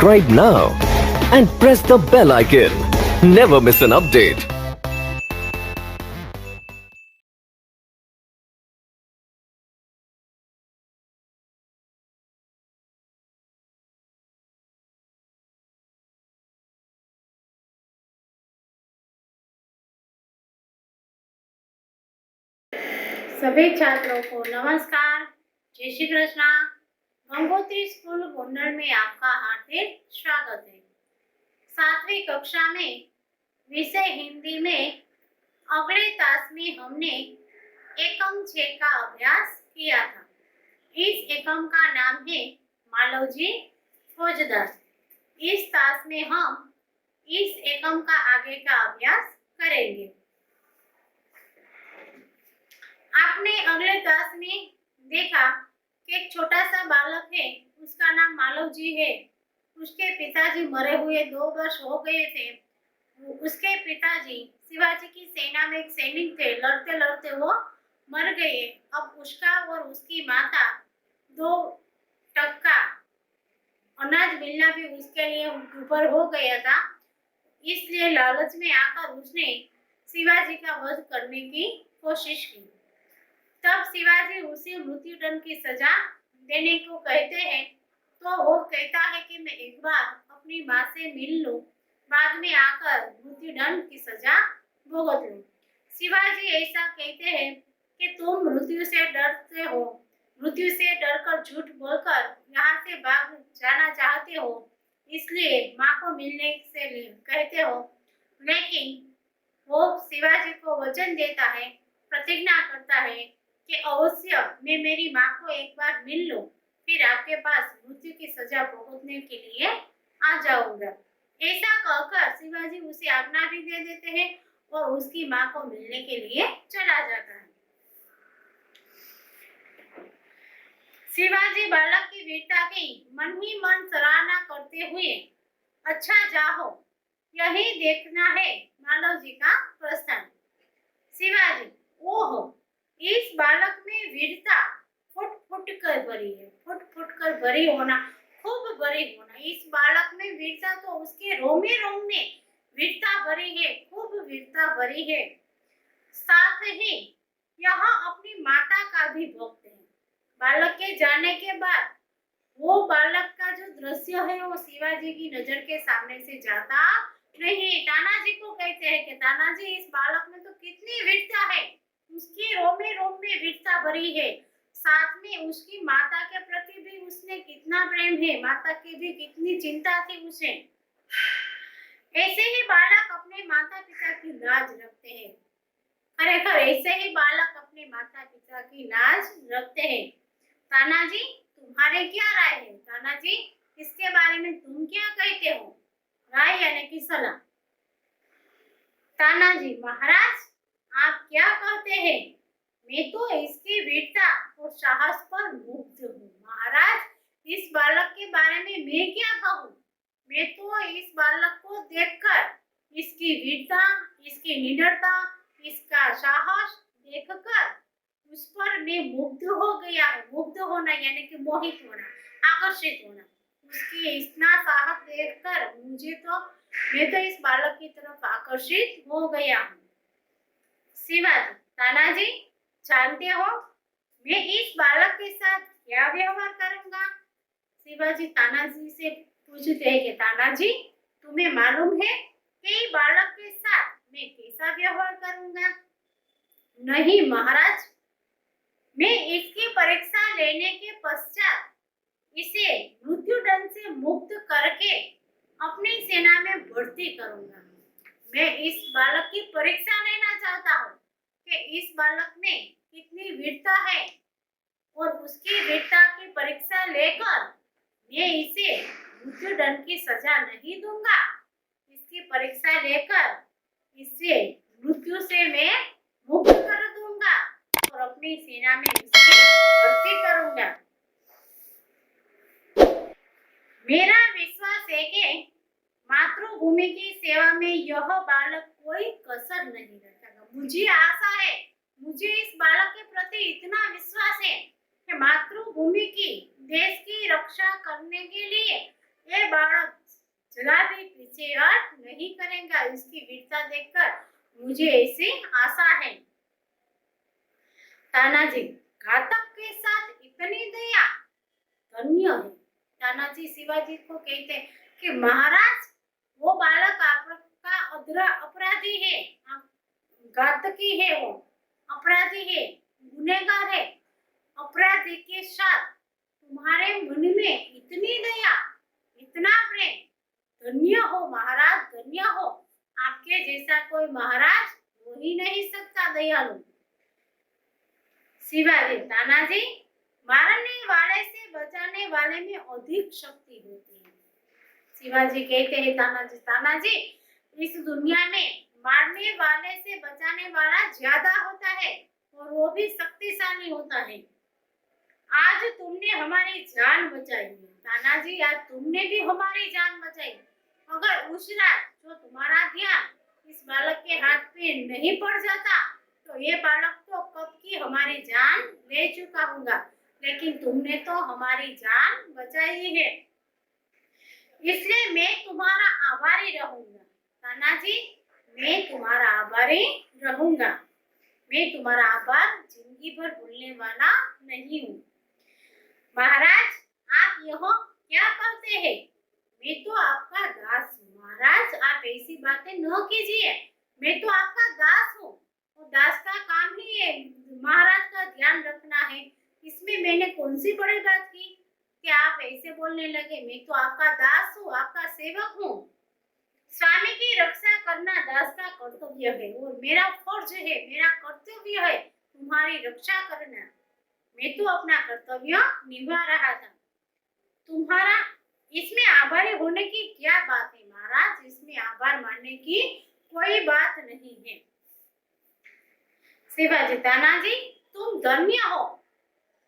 subscribe now and press the bell icon. Never miss an update. सभी छात्रों को नमस्कार, जय श्री कृष्णा। गंगोत्री स्कूल गोंडल में आपका हार्दिक स्वागत है। 7वीं कक्षा में विषय हिंदी में अगले तास में हमने एकम 6 का अभ्यास किया था। इस एकम का नाम है मालवजी फौजदार। इस तास में हम इस एकम का आगे का अभ्यास करेंगे। आपने अगले क्लास में देखा कि एक छोटा सा बालक है, उसका नाम मालव जी है। उसके पिताजी मरे हुए 2 वर्ष हो गए थे। उसके पिताजी शिवाजी की सेना में एक सैनिक थे। लड़ते लड़ते वो मर गए। अब उसका और उसकी माता 2 टक्का अनाज मिलना भी उसके लिए ऊपर हो गया था। इसलिए लालच में आकर उसने शिवाजी का वध करने की कोशिश की। तब शिवाजी उसे मृत्युदंड की सजा देने को कहते हैं, तो वो कहता है कि मैं एक बार अपनी माँ से मिल लूं, बाद में आकर मृत्युदंड की सजा भुगत लूं। शिवाजी ऐसा कहते हैं कि तुम मृत्यु से डरते हो, मृत्यु से डरकर झूठ बोलकर यहाँ से भाग जाना चाहते हो, इसलिए माँ को मिलने से कहते हो। लेकिन वो शिवाजी को वचन देता है, प्रतिज्ञा करता है कि अवश्य मैं मेरी माँ को एक बार मिल लूं, फिर आपके पास मृत्यु की सजा भुगतने के लिए आ जाऊंगा। ऐसा कहकर शिवाजी उसे आज्ञा भी दे देते हैं और उसकी माँ को मिलने के लिए चला जाता है। शिवाजी बालक की वीरता की मन ही मन सराहना करते हुए अच्छा जाओ, यही देखना है मालव जी का प्रस्थान। शिवाजी, ओहो, इस बालक में वीरता फुट फुट कर भरी है। फुट फुट कर भरी होना, खूब भरी होना। इस बालक में वीरता तो उसके रोमे रोम में वीरता भरी है, खूब वीरता भरी है। साथ ही यहाँ अपनी माता का भी भक्त है। बालक के जाने के बाद वो बालक का जो दृश्य है वो शिवाजी की नजर के सामने से जाता नहीं। तानाजी को कहते हैं कि तानाजी, इस बालक में तो कितनी वीरता है, उसकी रोमे रोम में वीरता भरी है। साथ में उसकी माता के प्रति भी उसने कितना प्रेम है, माता की भी कितनी चिंता थी उसे। ऐसे ही बालक अपने माता पिता की लाज रखते हैं। खरेखर ऐसे ही बालक अपने माता पिता की लाज रखते हैं। तानाजी, तुम्हारे क्या राय है? तानाजी, इसके बारे में तुम क्या कहते हो? राय यानी कि सलाह। तानाजी, महाराज, आप क्या कहते हैं? मैं तो इसकी वीरता और साहस पर मुग्ध हूँ। महाराज, इस बालक के बारे में मैं क्या कहूँ? मैं तो इस बालक को देखकर इसकी वीरता, इसकी निडरता, इसका साहस देखकर उस पर मैं मुग्ध हो गया हूँ। मुग्ध होना यानी कि मोहित होना, आकर्षित होना। उसकी इतना साहस देखकर मैं तो इस बालक की तरफ आकर्षित हो गया हूँ। शिवाजी, तानाजी, जानते हो मैं इस बालक के साथ क्या व्यवहार करूंगा? शिवाजी तानाजी से पूछते हैं कि तानाजी, तुम्हें मालूम है कि बालक के साथ मैं कैसा व्यवहार करूंगा? नहीं महाराज, मैं इसकी परीक्षा लेने के पश्चात इसे मृत्युदंड से मुक्त करके अपनी सेना में भर्ती करूंगा। मैं इस बालक की परीक्षा लेना चाहता हूँ कि इस बालक में कितनी वीरता है और उसकी वीरता की परीक्षा लेकर मैं इसे मृत्युदंड की सजा नहीं दूंगा। इसकी परीक्षा लेकर इसे मृत्यु से मैं मुक्त कर दूंगा और अपनी सेना में इसकी भर्ती करूंगा। मेरा विश्वास है कि मातृभूमि की सेवा में यह बालक कोई कसर नहीं रखेगा। मुझे आशा है, मुझे इस बालक के प्रति इतना विश्वास है कि मातृभूमि की, देश की रक्षा करने के लिए ये बालक वीरता देखकर मुझे ऐसी आशा है। तानाजी, घातक के साथ इतनी दया, धन्य है। तानाजी शिवाजी को कहते हैं कि महाराज, वो बालक आपका अपराधी है, घातकी है, वो अपराधी है, गुनहगार है। अपराधी के साथ तुम्हारे मन में इतनी दया, इतना प्रेम, धन्य हो महाराज, धन्य हो। आपके जैसा कोई महाराज हो ही नहीं सकता दयालु। शिवाजी, तानाजी, मारने वाले से बचाने वाले में अधिक शक्ति होती है। शिवाजी कहते हैं तानाजी, तानाजी, इस दुनिया में मारने वाले से बचाने वाला ज्यादा होता है और वो भी शक्तिशाली होता है। आज तुमने हमारी जान बचाई है तानाजी, आज तुमने भी हमारी जान बचाई। अगर उस रात जो तुम्हारा ध्यान इस बालक के हाथ पे नहीं पड़ जाता तो ये बालक तो कब की हमारी जान ले चुका होगा, लेकिन तुमने तो हमारी जान बचाई है, इसलिए मैं तुम्हारा आभारी रहूंगा। तानाजी, मैं तुम्हारा आभारी रहूंगा। मैं तुम्हारा आभार जिंदगी भर भूलने वाला नहीं हूँ। महाराज, आप यह क्या करते हैं? मैं तो आपका दास हूँ। महाराज, आप ऐसी बातें न कीजिए, मैं तो आपका दास हूँ और दास का काम ही है महाराज का ध्यान रखना है। इसमें मैंने कौन सी बड़ी बात की कि आप ऐसे बोलने लगे? मैं तो आपका दास हूँ, आपका सेवक हूँ। स्वामी की रक्षा करना दास का कर्तव्य है और मेरा फर्ज है, मेरा कर्तव्य है तुम्हारी रक्षा करना। मैं तो अपना कर्तव्य निभा रहा था। तुम्हारा इसमें आभारी होने की क्या बात है महाराज? इसमें आभार मानने की कोई बात नहीं है। शिवाजी, तानाजी, तुम धन्य हो।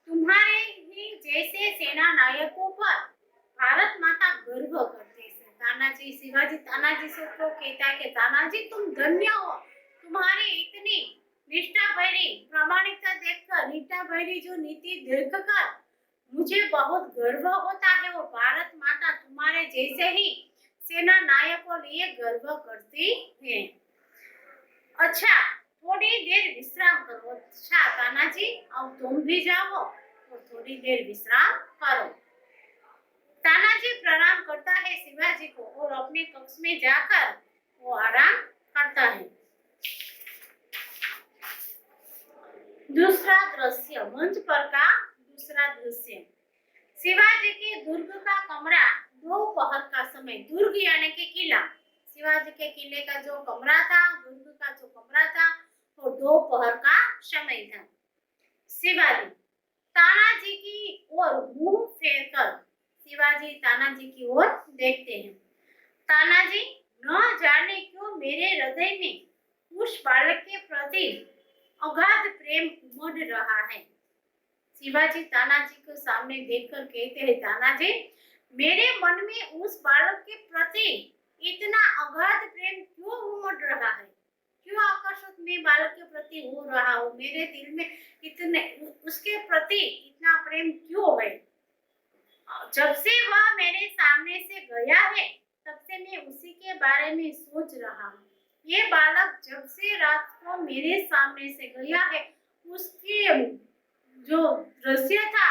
तुम्हारे ही जैसे सेना नायकों पर भारत माता गर्व करती है। तानाजी, शिवाजी तानाजी से को कहता है कि तानाजी, तुम धन्य हो। तुम्हारी इतनी निष्ठा भरी प्रामाणिकता देखकर, निष्ठा भरी जो नीति देखकर मुझे बहुत गर्व होता है और भारत माता तुम्हारे जैसे ही सेना नायकों लिए गर्व करती है। अच्छा, थोड़ी देर विश्राम करो। अच्छा तानाजी, अब तुम भी जाओ और थोड़ी देर विश्राम करो। तानाजी प्रणाम करता है शिवाजी को और अपने कक्ष में जाकर वो आराम करता है। दूसरा दृश्य, मंच पर का दूसरा दृश्य। शिवाजी के दुर्ग का कमरा दोपहर का समय, दुर्ग यानी कि किला, शिवाजी के किले का जो कमरा था, दुर्ग का जो कमरा था, वो दोपहर का समय था। शिवाजी तानाजी की ओर मुंह फेरकर शिवाजी तानाजी की ओर देखते हैं। तानाजी, न जाने क्यों मेरे हृदय में उस बालक के प्रति अगाध प्रेम उमड़ रहा है। शिवाजी तानाजी को सामने देखकर कहते हैं, तानाजी, मेरे मन में उस बालक के प्रति इतना अगाध प्रेम क्यों उमड़ रहा है? क्यों आकर्षित मैं बालक के प्रति हो रहा हूँ? मेरे दिल में इतने उसके प्रति इतना प्रेम क्यों है? जब से वह मेरे सामने से गया है तब से मैं उसी के बारे में सोच रहा हूँ। ये बालक जब से रात को मेरे सामने से गया है, उसके जो दृश्य था,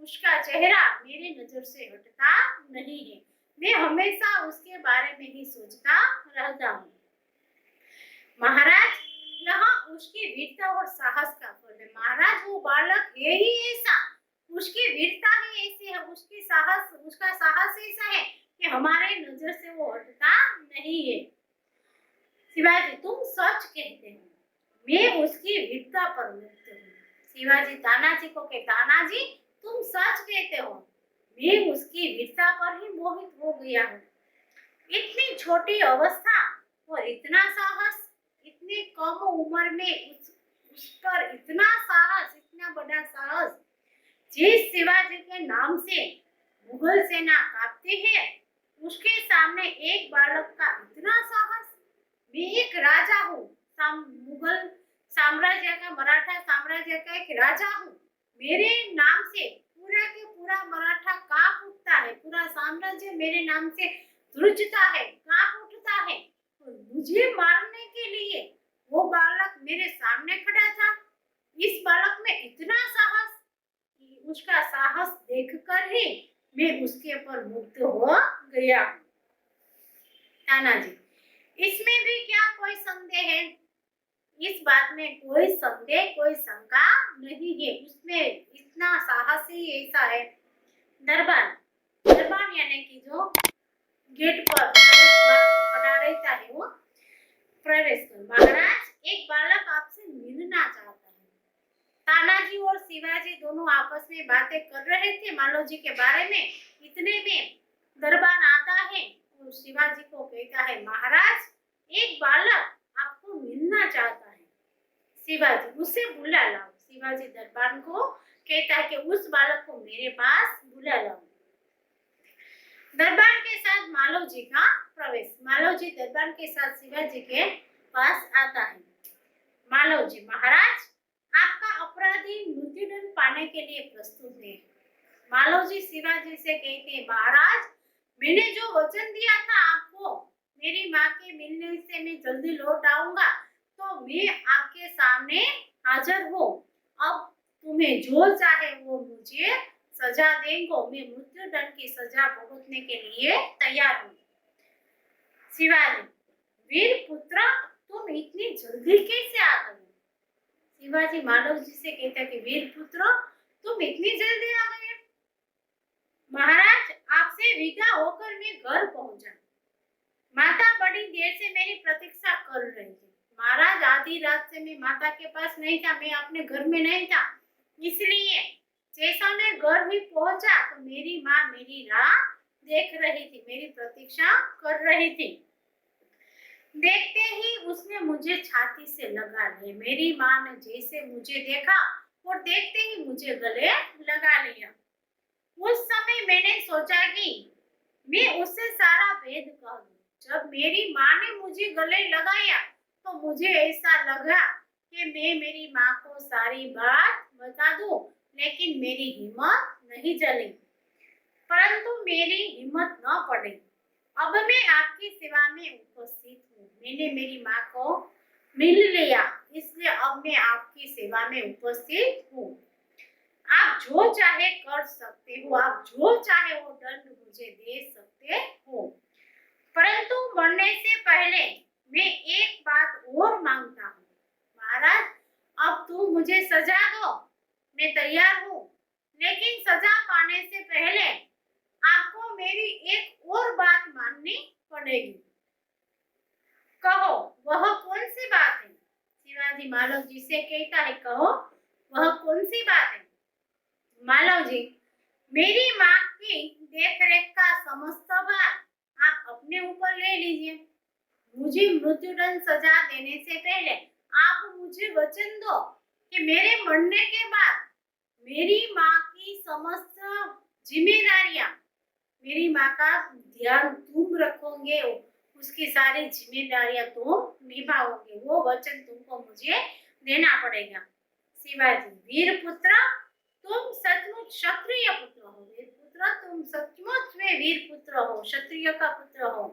उसका चेहरा मेरी नजर से हटता नहीं है। मैं हमेशा उसके बारे में ही सोचता रहता हूँ। महाराज, यहाँ उसकी वीरता और साहस का फल है। महाराज, वो बालक है ही ऐसा, उसकी वीरता ही ऐसी है, उसका साहस ऐसा है कि हमारे नजर से वो हटता नहीं है। शिवाजी, तुम सच कहते हो, मैं उसकी वीरता पर मुक्त हूँ। शिवाजी तानाजी को कहते, तानाजी, तुम सच कहते हो, मैं उसकी वीरता पर ही मोहित हो गया हूँ। इतनी छोटी अवस्था और इतना साहस, इतनी कम उम्र में उस पर इतना साहस, इतना बड़ा साहस। जिस शिवाजी के नाम से मुगल सेना कांपती है, उसके सामने एक बालक का इतना साहस। मैं एक राजा हूँ, मुगल साम्राज्य का, मराठा साम्राज्य का एक राजा हूँ। मेरे नाम से पूरा के पूरा मराठा कांप उठता है, पूरा साम्राज्य मेरे नाम से ध्रुजता है, कांप उठता है। और मुझे मारने के लिए वो बालक मेरे सामने खड़ा था। इस बालक में इतना साहस कि उसका साहस देखकर ही मैं उसके ऊपर मुग्ध हो गया। तानाजी, इसमें भी क्या कोई संदेह है? इस बात में कोई संदेह, कोई शंका नहीं है। उसमें इतना साहस ही ऐसा है। दरबान, दरबान यानी कि जो गेट पर खड़ा रहता है वो प्रवेश कर। महाराज, एक बालक आपसे मिलना चाहता है। तानाजी और शिवाजी दोनों आपस में बातें कर रहे थे मालोजी के बारे में। इतने में दरबान आता है और शिवाजी को कहता है, महाराज, एक बालक आपको मिलना चाहता है। शिवाजी, उसे बुला लाओ। शिवाजी दरबान को कहता है कि उस बालक को मेरे पास बुला लाओ। दरबान के साथ मालोजी का प्रवेश। मालोजी दरबान के साथ शिवाजी के पास आता है। मालोजी, महाराज, आपका अपराधी मृत्युदंड पाने के लिए प्रस्तुत है। मालोजी शिवाजी से कहते हैं, महाराज, मैंने जो वचन दिया था आपको, मेरी माँ के मिलने से मैं जल्दी लौट आऊंगा, तो मैं आपके सामने हाजिर हूँ। अब तुम्हें जो चाहे वो मुझे सजा देंगे। मैं मृत्युदंड की सजा भुगतने के लिए तैयार हूँ। शिवाजी, वीर पुत्र, तुम इतनी जल्दी कैसे आ गए? शिवाजी मालोजी से कहता है कि वीर पुत्र, तुम इतनी जल्दी आ गए? महाराज, आपसे विदा होकर मैं घर पहुंचा। माता बड़ी देर से मेरी प्रतीक्षा कर रही थी। महाराज, आधी रात से मैं माता के पास नहीं था, मैं अपने घर में नहीं था। इसलिए जैसा मैं घर ही पहुंचा तो मेरी माँ मेरी राह देख रही थी, मेरी प्रतीक्षा कर रही थी। देखते ही उसने मुझे छाती से लगा लिया। मेरी माँ ने जैसे मुझे देखा और देखते ही मुझे गले लगा लिया। उस समय मैंने सोचा कि मैं उससे सारा भेद कह दूं। जब मेरी माँ ने मुझे गले लगाया तो मुझे ऐसा लगा कि मैं मेरी माँ को सारी बात बता दूं, लेकिन मेरी हिम्मत नहीं चली। परंतु मेरी हिम्मत न पड़ी। अब मैं आपकी सेवा में उपस्थित हूँ। मैंने मेरी माँ को मिल लिया, इसलिए अब मैं आपकी सेवा में उपस्थित हूँ। आप जो चाहे कर सकते हो, आप जो चाहे वो दंड मुझे दे सकते हो, परंतु मरने से पहले मैं एक बात और मांगता हूँ। महाराज, अब तुम मुझे सजा दो, मैं तैयार हूँ, लेकिन सजा पाने से पहले आपको मेरी एक और बात माननी पड़ेगी। कहो, वह कौन सी बात है? शिवाजी मालव जी से कहता है, कहो, वह कौन सी बात है? मालव जी, मेरी माँ की देखरेख का समस्त भार आप अपने ऊपर ले लीजिए। मुझे मृत्युदंड सजा देने से पहले आप मुझे वचन दो कि मेरे मरने के बाद मेरी माँ की समस्त जिम्मेदारियां, मेरी माँ का ध्यान तुम रखोगे, उसकी सारी जिम्मेदारियां तुम निभाओगे। वो वचन तुमको मुझे देना पड़ेगा। शिवाजी, वीर पुत्र, तुम सचमुच क्षत्रिय पुत्र हो। वीर पुत्र, तुम सचमुच में वीर पुत्र हो, क्षत्रिय का पुत्र हो।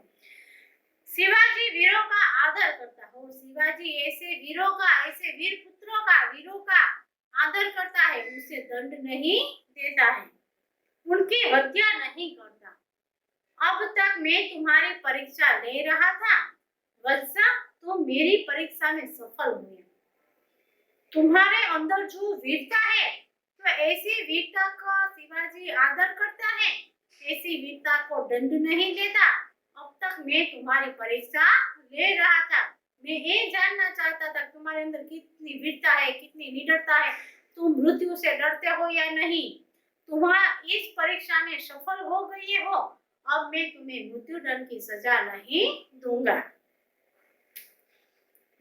शिवाजी वीरों का आदर करता हो। शिवाजी ऐसे वीरों का, ऐसे वीर पुत्रों का, वीरों का आदर करता है, उसे दंड नहीं देता है, उनकी हत्या नहीं करता। अब तक मैं तुम्हारी परीक्षा ले रहा था, वत्सा, तुम मेरी परीक्षा में सफल हुए। तुम्हारे अंदर जो वीरता है, तो ऐसी वीरता का शिवाजी आदर करता है, ऐसी वीरता को दंड नहीं देता। अब तक मैं तुम्हारी परीक्षा ले रहा था, मैं ये जानना चाहता था तुम्हारे अंदर कितनी वीरता है, कितनी निडरता है, तुम मृत्यु से डरते हो या नहीं। तुम्हारा इस परीक्षा में सफल हो गई हो, अब मैं तुम्हें मृत्युदंड की सजा नहीं दूंगा।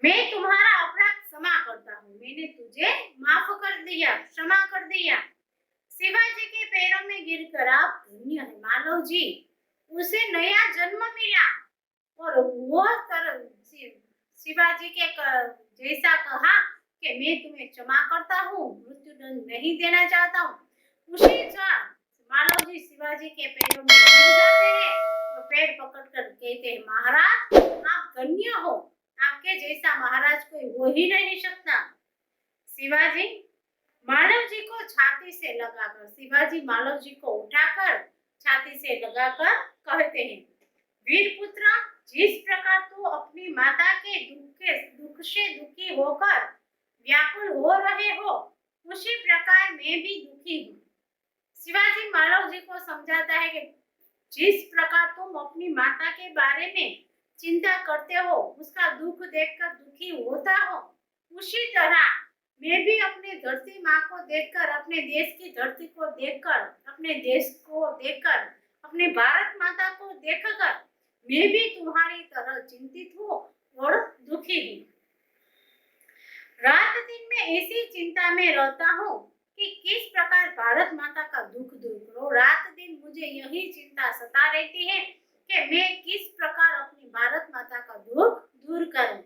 मैं तुम्हारा अपराध क्षमा करता हूँ, मैंने तुझे माफ कर दिया, क्षमा कर दिया। शिवाजी के पैरों में गिरकर आप धन्य है मालव जी, उसे नया जन्म मिला और वो शिवाजी के जैसा कहा कि मैं तुम्हें क्षमा करता हूँ, मृत्युदंड नहीं देना चाहता हूँ। उसी क्षण मालव जी शिवाजी के पैरों में गिर जाते हैं तो पैर पकड़कर कहते हैं, महाराज आप धन्य हो, आपके जैसा महाराज कोई हो ही नहीं सकता। शिवाजी मालव जी को छाती से लगाकर, शिवाजी मालव जी को उठाकर छाती से लगाकर कहते हैं, वीर पुत्र, जिस प्रकार तू अपनी माता के दुख से दुखी होकर व्याकुल हो रहे हो, उसी प्रकार मैं भी दुखी हूँ। शिवाजी मालव जी को समझाता है कि जिस प्रकार तुम अपनी माता के बारे में चिंता करते हो, उसका दुख देखकर दुखी होता हो, उसी तरह मैं भी अपनी धरती माँ को देखकर, अपने देश की धरती को देखकर, अपने देश को देखकर, अपने भारत माता को देखकर मैं भी तुम्हारी तरह चिंतित हूँ और दुखी हूँ। रात दिन मैं ऐसी चिंता में रहता हूँ कि किस प्रकार भारत माता का दुख दूर करूं। रात दिन मुझे यही चिंता सता रहती है कि मैं किस प्रकार अपनी भारत माता का दुख दूर करूं।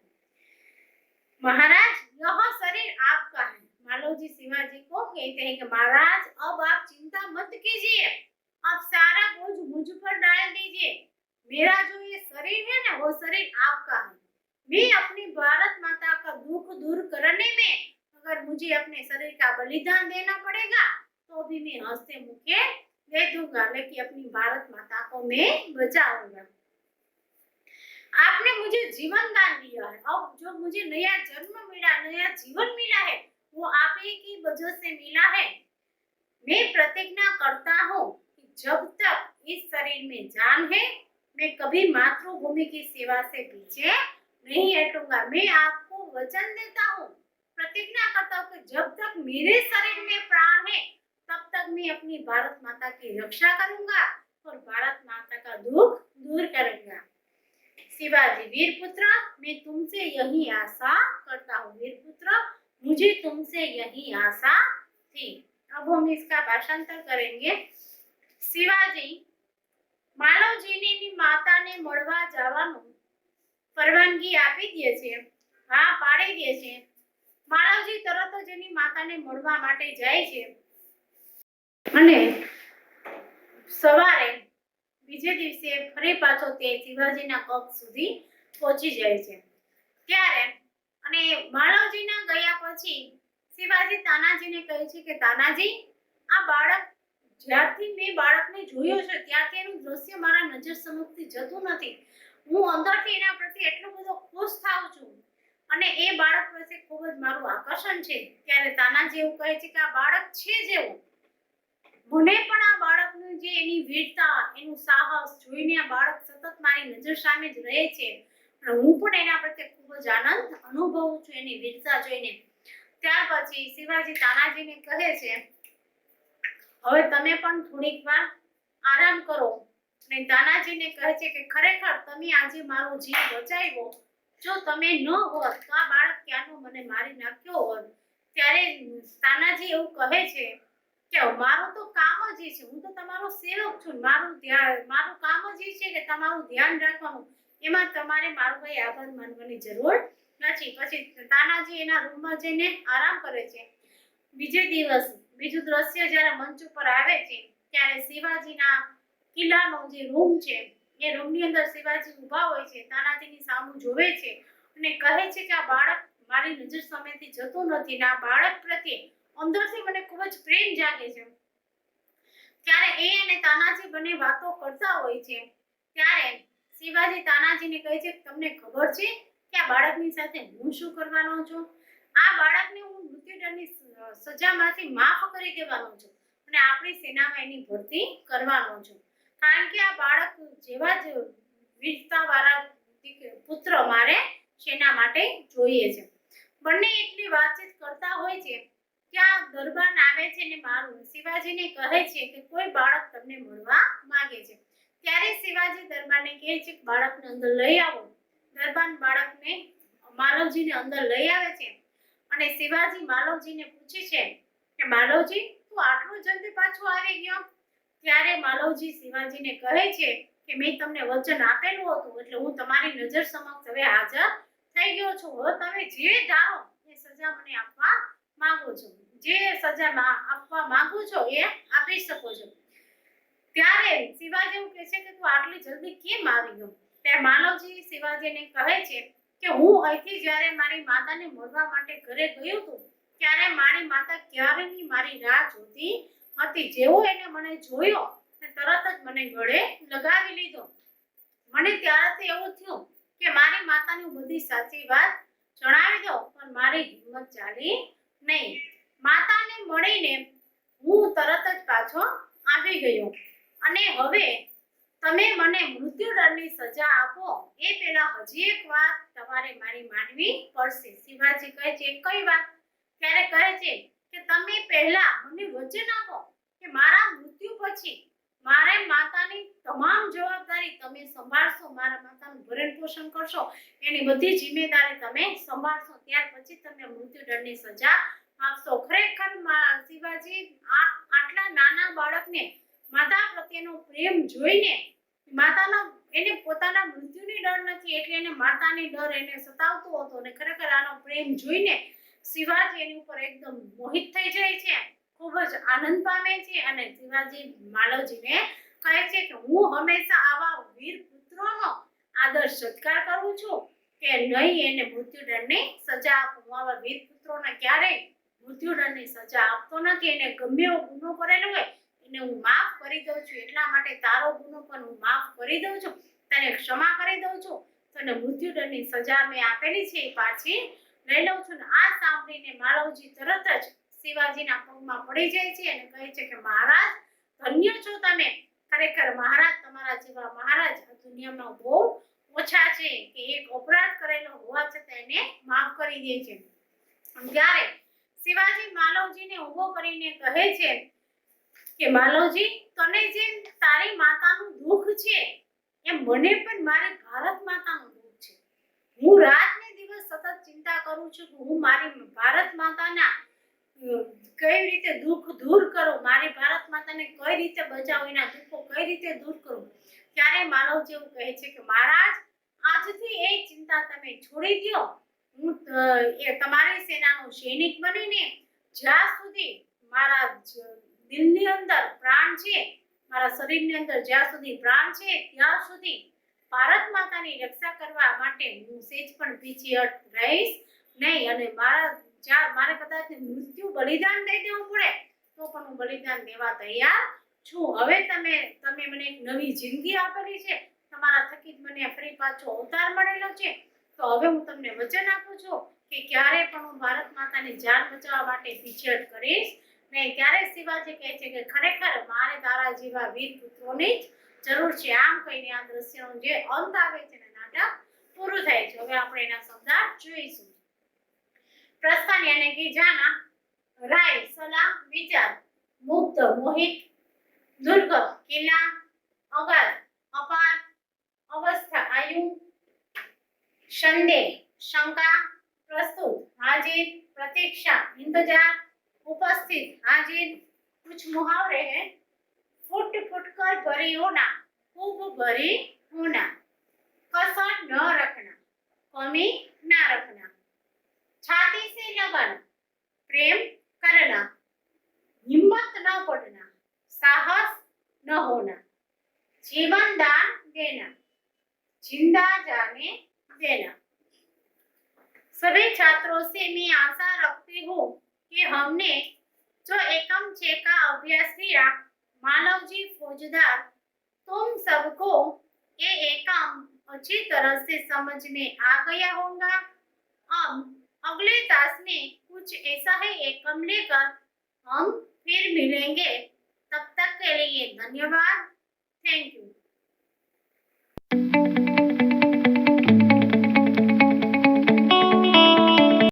महाराज यह शरीर आपका है। मालव जी शिवाजी को कहते हैं कि महाराज अब आप चिंता मत कीजिए, आप सारा बोझ मुझ पर डाल दीजिए। मेरा जो ये शरीर है ना, वो शरीर आपका है। मैं अपनी भारत माता का दुख दूर करने में अगर मुझे अपने शरीर का बलिदान देना पड़ेगा तो भी मैं हंसते मुखे दे दूंगा, लेकिन अपनी भारत माता को मैं बचाऊंगा। आपने मुझे जीवन दान दिया है, अब जो मुझे नया जन्म मिला, नया जीवन मिला है, वो आप ही की वजह से मिला है। मैं प्रतिज्ञा करता हूँ कि जब तक इस शरीर में जान है, मैं कभी मातृभूमि की सेवा से पीछे नहीं हटूंगा। मैं आपको वचन देता हूँ, प्रतिज्ञा करता हूँ कि जब तक मेरे शरीर में प्राण है, तब तक मैं अपनी भारत माता की रक्षा करूंगा और भारत माता का दुख दूर करूंगा। शिवाजी, वीर पुत्र, मैं तुमसे यही आशा करता हूँ। वीर पुत्र, मुझे तुमसे यही आशा थी। अब हम इसका भाषांतर करेंगे। शिवाजी માલવજીની માતાને મળવા જવાનું પરવાનગી આપી દે છે, હા પાડી દે છે। માલવજી તરત જ એની માતાને મળવા માટે જાય છે અને સવારે બીજે દિવસે ફરી પાછો તે શિવાજીના કક્ષ સુધી પહોંચી જાય છે। ત્યારે અને માલવજીના ગયા પછી શિવાજી તાનાજીને કહે છે કે તાનાજી, આ બાળક જ્યારથી મેં બાળકને જોયો છે ત્યારથી એનું દ્રશ્ય મારા નજર સમક્ષથી જતું નથી। હું અંદરથી એના પ્રત્યે એટલો બધો ખુશ થાઉં છું અને એ બાળક પ્રત્યે ખૂબ જ મારું આકર્ષણ છે। ત્યારે તાનાજી એવું કહે છે કે આ બાળક છે જેવું, મને પણ આ બાળકનું જે એની વીરતા, એનું સાહસ જોઈને આ બાળક સતત મારી નજર સામે જ રહે છે અને હું પણ એના પ્રત્યે ખૂબ જ આનંદ અનુભવું છું એની વીરતા જોઈને। ત્યાર પછી શિવાજી તાનાજીને કહે છે, હવે તમે પણ થોડીક વાર આરામ કરો। અને તાનાજીને કહે છે કે ખરેખર તમે આજે મારો જીવ બચાવ્યો, જો તમે ન હોત તો આ બાળક ક્યાંનો મને મારી નાખ્યો હોત। ત્યારે તાનાજી એવું કહે છે કે મારું તો કામ જ છે, હું તો તમારો સેવક છું, મારું કામ જ છે કે તમારું ધ્યાન રાખવાનું, એમાં તમારે મારો કોઈ આભાર માનવાની જરૂર નથી। પછી તાનાજી એના રૂમમાં જઈને આરામ કરે છે। બીજે દિવસ બીજું દ્રશ્ય જ્યારે મંચ ઉપર આવે છે ત્યારે શિવાજીના કિલ્લાનો જે રૂમ છે એ રૂમની અંદર શિવાજી ઊભા હોય છે, તાનાજીની સામું જોવે છે અને કહે છે કે આ બાળક મારી નજર સામેથી જતું નથી ને આ બાળક પ્રત્યે અંદરથી મને ખૂબ જ પ્રેમ જાગે છે। ત્યારે એ અને તાનાજી બંને વાતો કરતા હોય છે। ત્યારે શિવાજી તાનાજીને કહે છે, તમને ખબર છે કે આ બાળકની સાથે હું શું કરવાનો છું? આ બાળકને હું મૃત્યુદંડની સજામાંથી માફ કરી દેવાનો છું અને આપણી સેનામાં એની ભરતી કરવાનો છું, કારણ કે આ બાળક જેવા જ વીરતાવાળા પુત્ર મારે સેના માટે જોઈએ છે। બંને એટલી વાતચીત કરતા હોય છે ત્યાં દરબાર આવે છે ને મારું શિવાજીને કહે છે કે કોઈ બાળક તમને મળવા માંગે છે। ત્યારે શિવાજી દરબારને કહે છે કે બાળકને અંદર લઈ આવો। દરબાર બાળકને માલવજીને અંદર લઈ આવે છે અને શિવાજી માલવજીને પૂછે છે કે માલવજી, તું આટલું જલ્દી પાછો આવી ગયો? ત્યારે માલવજી શિવાજીને કહે છે કે મેં તમને વચન આપેલું હતું એટલે હું તમારી નજર સમક્ષ હવે હાજર થઈ ગયો છું। હવે તમે જે ધારો એ સજા મને આપવા માંગો છો, જે સજા આપવા માંગો છો એ આપી શકો છો। ત્યારે શિવાજી એવું કહે છે કે તું આટલી જલ્દી કેમ આવી ગયો? ત્યારે માનવજી શિવાજીને કહે છે કે હું અહીંથી જ્યારે મારી માતાને મળવા માટે ઘરે ગયો હતો ત્યારે મારી માતા ક્યારેની મારી રાહ જોતી હતી. જેવો એને મને જોયો ને તરત જ મને ગળે લગાવી લીધો. મને ત્યારથી એવું થયું કે મારી માતાને હું બધી સાચી વાત જણાવી દઉં, પણ મારી હિંમત ચાલી નહીં. માતાને મળીને હું તરત જ પાછો આવી ગયો અને હવે તમે મને મૃત્યુદંડની સજા આપો એ પહેલા હજી એક વાત તમારે મારી માનવી પડશે. શિવાજી કહે છે કઈ વાત? ત્યારે કહે છે કે તમે પહેલા મને વચન આપો કે મારા મૃત્યુ પછી મારા માતાની તમામ જવાબદારી તમે સંભાળશો, મારા માતાનું ભરણ પોષણ કરશો, એની બધી જિમ્મેદારી તમે સંભાળશો, ત્યાર પછી તમે મૃત્યુદંડની સજા આપશો. ખરેખર શિવાજી આટલા નાના બાળકને માતા પ્રત્યેનો પ્રેમ જોઈને માતાનો એને પોતાના મૃત્યુની ડર નથી એટલે એને માતાની ડર એને સતાવતો હતો અને ખરેખર આનો પ્રેમ જોઈને શિવાજી એની ઉપર એકદમ મોહિત થઈ જાય છે, ખૂબ જ આનંદ પામે છે અને શિવાજી માલવજીને કહે છે કે હું હંમેશા આવા વીર પુત્રોનો આદર સત્કાર કરું છું કે નહીં એને મૃત્યુદંડની સજા આપું. હું આવા વીર પુત્રોને ક્યારેય મૃત્યુદંડની સજા આપતો નથી. એને ગમે એવો ગુનો કરેલો હોય એને હું માફ કરી દઉં છું. એટલા માટે તારો ગુનો પણ હું માફ કરી દઉં છું, તને ક્ષમા કરી દઉં છું, તને મૃત્યુદંડની સજા મેં આપેલી છે એ પાછી લઈ લઉં છું. આ સાંભળીને માલવજી તરત જ શિવાજીના પગમાં પડી જાય છે અને કહે છે કે મહારાજ ધન્ય છો તમે. ખરેખર મહારાજ તમારા જેવા મહારાજ આ દુનિયામાં બહુ ઓછા છે કે એક અપરાધ કરેલો હોવા છતાં એને માફ કરી દે છે. ત્યારે શિવાજી માલવજીને ઊભો કરીને કહે છે કે માલવજી તને જે તારી માતાનું દુઃખ છે એમ મને પણ મારી ભારત માતાનું દુઃખ છે. હું રાત ને દિવસ સતત ચિંતા કરું છું કે હું મારી ભારત માતાના કઈ રીતે દુઃખ દૂર કરું, મારી ભારત માતાને કઈ રીતે બચાવું, એના દુઃખો કઈ રીતે દૂર કરું. ત્યારે માનવજી એવું કહે છે કે મહારાજ આજથી એ ચિંતા તમે છોડી દો. હું તમારી સેનાનો સૈનિક બનીને જ્યાં સુધી મારા દિલની અંદર પ્રાણ છે, મારા શરીરની અંદર જ્યાં સુધી પ્રાણ છે ત્યાં સુધી ભારત માતાની રક્ષા કરવા માટે હું સેજ પણ પીછેહટ રહીશ નહીં અને મારે કદાચ મૃત્યુ બલિદાન દઈ દેવું પડે તો પણ હું બલિદાન દેવા તૈયાર છું. હવે તમે મને એક નવી જિંદગી આપેલી છે, તમારા થકી જ મને ફરી પાછો અવતાર મળેલો છે, તો હવે હું તમને વચન આપું છું કે ક્યારે પણ હું ભારત માતાની જાન બચાવવા માટે પીછેહટ કરીશ નહીં. ત્યારે શિવાજી કહે છે કે ખરેખર મારે તારા જેવા વીર પુત્રોની જ જરૂર છે. આમ કહીને આ દ્રશ્યનો જે અંત આવે છે ને નાટક પૂરું થાય છે. હવે આપણે એના શબ્દાર્થ જોઈશું. પ્રસ્થાન યાनी कि जाना, राय सलाह विचार, मुक्त मोहित, दुर्ग किला, अगाध अपार, अवस्था आयु, संदेह शंका, प्रस्तुत हाजिर, प्रतीक्षा इंतजार, उपस्थित हाजिर. कुछ मुहावरे हैं. फुट फुट कर भरी होना, खूब भरी होना, कसर न रखना, कमी न रखना, छाती से लगाना, प्रेम करना, हिम्मत न पड़ना, साहस न होना, जीवन दान देना, जिंदा जाने देना. सभी छात्रों से मैं आशा रखती हूँ कि हमने जो एकम 6 का अभ्यास किया, मालवजी फौजदार, तुम सबको ये एकम अच्छी तरह से समझ में आ गया होगा. अब अगले क्लास में कुछ ऐसा ही एकम लेकर हम फिर मिलेंगे. तब तक के लिए धन्यवाद. Thank you.